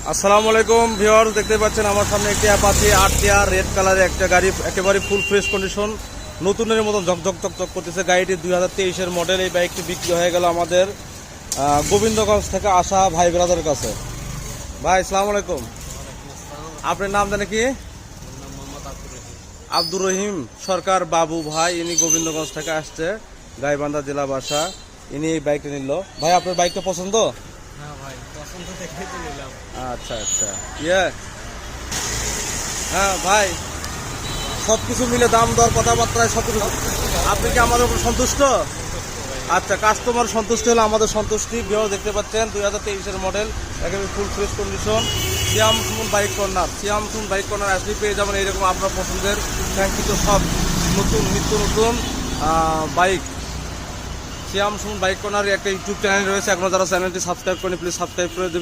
আসসালামু আলাইকুম ভিউয়ার্স, দেখতে পাচ্ছেন আমার সামনে একটি অ্যাপাচি আরটিআর রেড কালারের একটা গাড়ি, একেবারে ফুল ফ্রেশ কন্ডিশন, নতুনের মতন ঝকঝক চকচক করতেছে। গাড়িটি 2023-এর মডেল। এই বাইকটি বিক্রি হয়ে গেল আমাদের গোবিন্দগঞ্জ থেকে আসা ভাই ব্রাদারের কাছে। ভাই আসসালামু আলাইকুম, আপনার নাম জানে কি? আব্দুর রহিম সরকার বাবু ভাই, ইনি গোবিন্দগঞ্জ থেকে আসছে, গাইবান্ধা জেলা বাসা। ইনি এই বাইকটা নিল। ভাই আপনার বাইকটা পছন্দ? হ্যাঁ ভাই, পছন্দ দেখেই তো নিলাম। আচ্ছা আচ্ছা, হ্যাঁ ভাই, সবকিছু মিলে দাম দর কথাবার্তায় সবকিছু, আপনি কি আমাদের উপর সন্তুষ্ট? আচ্ছা, কাস্টমার সন্তুষ্ট হলে আমাদের সন্তুষ্টি। বিও দেখতে পাচ্ছেন 2023-এর মডেল, একেবারে ফুল ফ্রেশ কন্ডিশন। সিয়াম সুমন বাইক কর্নার, সিয়াম সুমন বাইক কর্নার আসলে পেয়ে যাবেন এইরকম আপনার পছন্দের কাঙ্ক্ষিত সব নতুন নিত্য নতুন বাইক। সিয়াম সুমন বাইক কর্নার একটা ইউটিউব চ্যানেল রয়েছে, এখনো যারা চ্যানেলটি সাবস্ক্রাইব করেনি প্লিজ সাবস্ক্রাইব করে দেবেন।